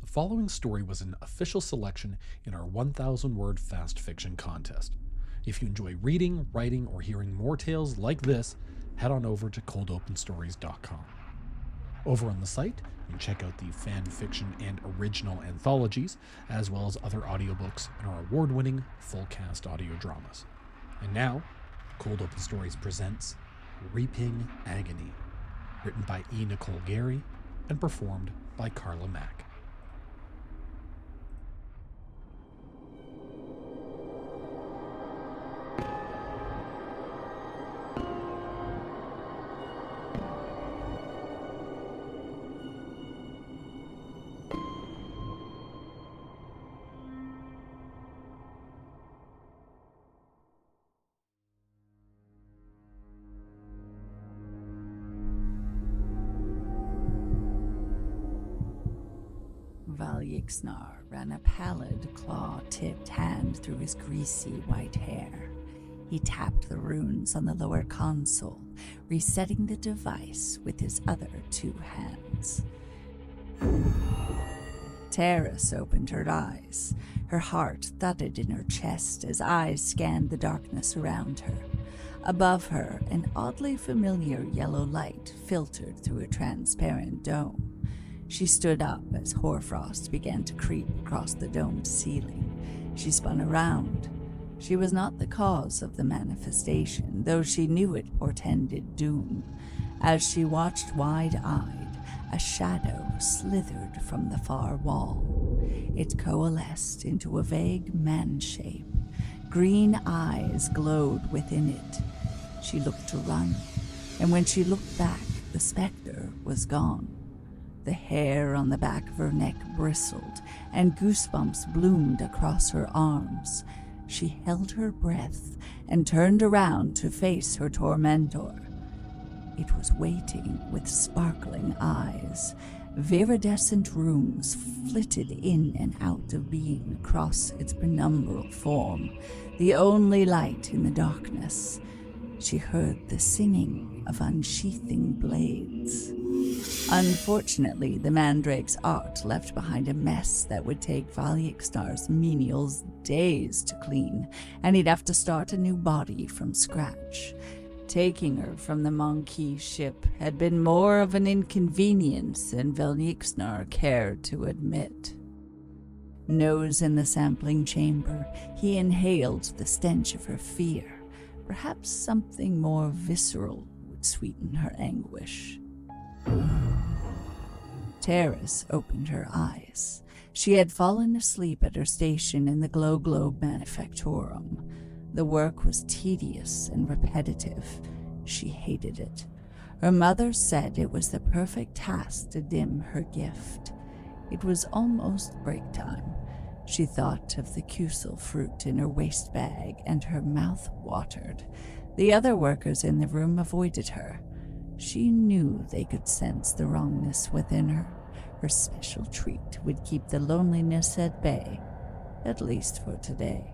following story was an official selection in our 1,000-word fast fiction contest. If you enjoy reading, writing, or hearing more tales like this, head on over to coldopenstories.com. Over on the site, you can check out the fan fiction and original anthologies, as well as other audiobooks and our award-winning full-cast audio dramas. And now, Cold Open Stories presents Reaping Agony, written by E. Nicole Gary and performed by Carla Mack. Valixnar ran a pallid, claw-tipped hand through his greasy white hair. He tapped the runes on the lower console, resetting the device with his other two hands. Terrace opened her eyes. Her heart thudded in her chest as eyes scanned the darkness around her. Above her, an oddly familiar yellow light filtered through a transparent dome. She stood up as hoarfrost began to creep across the domed ceiling. She spun around. She was not the cause of the manifestation, though she knew it portended doom. As she watched wide-eyed, a shadow slithered from the far wall. It coalesced into a vague man shape. Green eyes glowed within it. She looked to run, and when she looked back, the specter was gone. The hair on the back of her neck bristled, and goosebumps bloomed across her arms. She held her breath and turned around to face her tormentor. It was waiting with sparkling eyes. Viridescent runes flitted in and out of being across its penumbral form, the only light in the darkness. She heard the singing of unsheathing blades. Unfortunately, the mandrake's art left behind a mess that would take Valixnar's menials days to clean, and he'd have to start a new body from scratch. Taking her from the Monkey ship had been more of an inconvenience than Valixnar cared to admit. Nose in the sampling chamber, he inhaled the stench of her fear. Perhaps something more visceral would sweeten her anguish. Terrace opened her eyes. She had fallen asleep at her station in the Glow Globe Manufactorum. The work was tedious and repetitive. She hated it. Her mother said it was the perfect task to dim her gift. It was almost break time. She thought of the Kusel fruit in her waste bag, and her mouth watered. The other workers in the room avoided her. She knew they could sense the wrongness within her. Her special treat would keep the loneliness at bay, at least for today.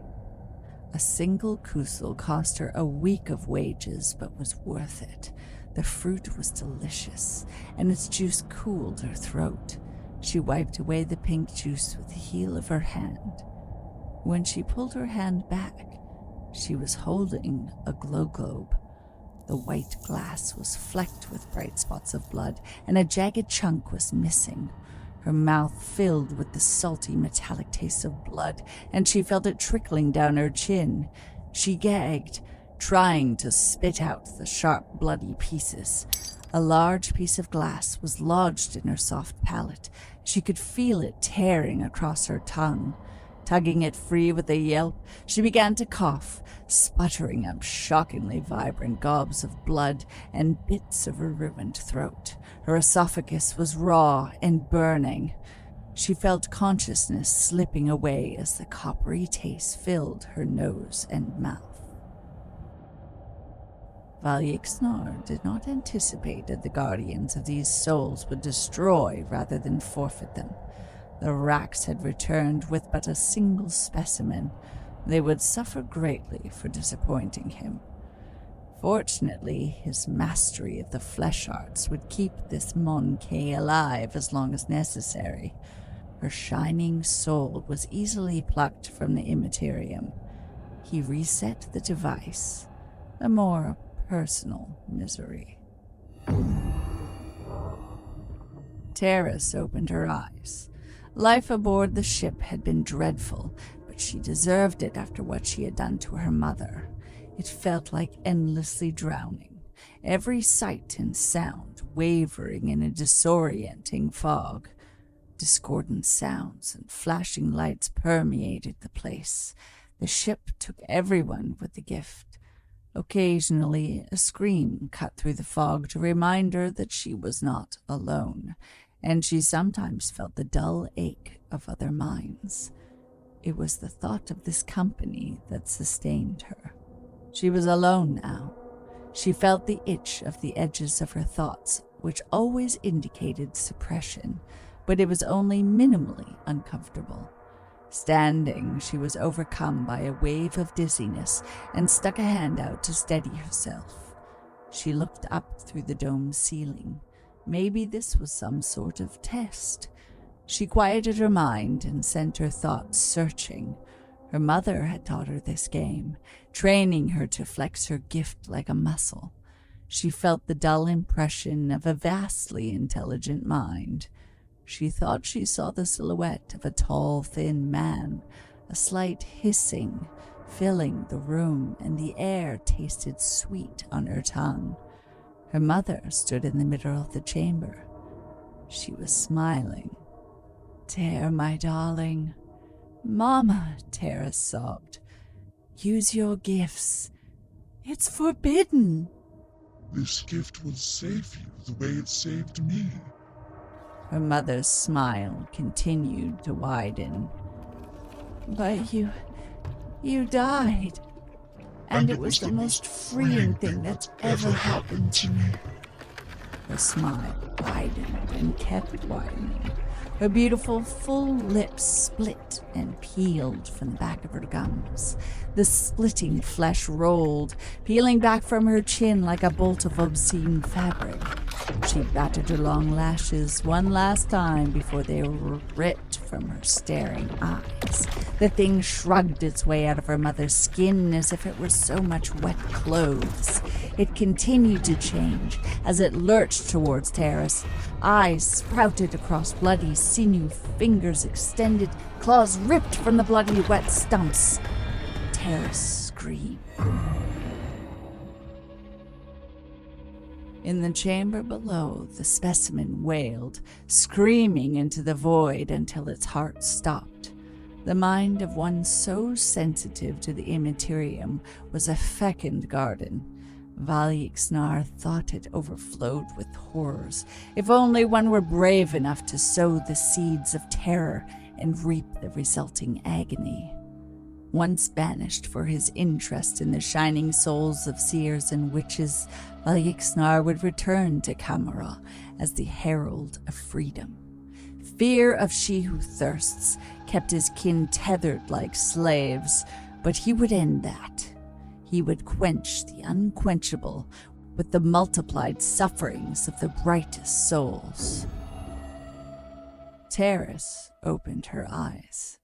A single kusel cost her a week of wages, but was worth it. The fruit was delicious, and its juice cooled her throat. She wiped away the pink juice with the heel of her hand. When she pulled her hand back, she was holding a glow globe. The white glass was flecked with bright spots of blood, and a jagged chunk was missing. Her mouth filled with the salty metallic taste of blood, and she felt it trickling down her chin. She gagged, trying to spit out the sharp, bloody pieces. A large piece of glass was lodged in her soft palate. She could feel it tearing across her tongue. Tugging it free with a yelp, she began to cough, sputtering up shockingly vibrant gobs of blood and bits of her ruined throat. Her esophagus was raw and burning. She felt consciousness slipping away as the coppery taste filled her nose and mouth. Valixnar did not anticipate that the guardians of these souls would destroy rather than forfeit them. The racks had returned with but a single specimen. They would suffer greatly for disappointing him. Fortunately, his mastery of the flesh arts would keep this Monkey alive as long as necessary. Her shining soul was easily plucked from the immaterium. He reset the device, a more personal misery. Terrace opened her eyes. Life aboard the ship had been dreadful, but she deserved it after what she had done to her mother. It felt like endlessly drowning, every sight and sound wavering in a disorienting fog. Discordant sounds and flashing lights permeated the place. The ship took everyone with a gift. Occasionally, a scream cut through the fog to remind her that she was not alone, and she sometimes felt the dull ache of other minds. It was the thought of this company that sustained her. She was alone now. She felt the itch of the edges of her thoughts, which always indicated suppression, but it was only minimally uncomfortable. Standing, she was overcome by a wave of dizziness and stuck a hand out to steady herself. She looked up through the dome's ceiling. Maybe this was some sort of test. She quieted her mind and sent her thoughts searching. Her mother had taught her this game, training her to flex her gift like a muscle. She felt the dull impression of a vastly intelligent mind. She thought she saw the silhouette of a tall, thin man, a slight hissing filling the room, and the air tasted sweet on her tongue. Her mother stood in the middle of the chamber. She was smiling. "Tara, my darling." "Mama," Tara sobbed. "Use your gifts. It's forbidden." "This gift will save you the way it saved me." Her mother's smile continued to widen. "But you died. And it was the most freeing thing that's ever happened to me." Her smile widened and kept widening. Her beautiful, full lips split and peeled from the back of her gums. The splitting flesh rolled, peeling back from her chin like a bolt of obscene fabric. She batted her long lashes one last time before they were ripped from her staring eyes. The thing shrugged its way out of her mother's skin as if it were so much wet clothes. It continued to change as it lurched towards Terrace. Eyes sprouted across bloody sinew, fingers extended, claws ripped from the bloody wet stumps. Terrace screamed. In the chamber below, the specimen wailed, screaming into the void until its heart stopped. The mind of one so sensitive to the immaterium was a fecund garden. Valixnar thought it overflowed with horrors. If only one were brave enough to sow the seeds of terror and reap the resulting agony. Once banished for his interest in the shining souls of seers and witches, Valixnar would return to Camera as the herald of freedom. Fear of she who thirsts kept his kin tethered like slaves, but he would end that. He would quench the unquenchable with the multiplied sufferings of the brightest souls. Terrace opened her eyes.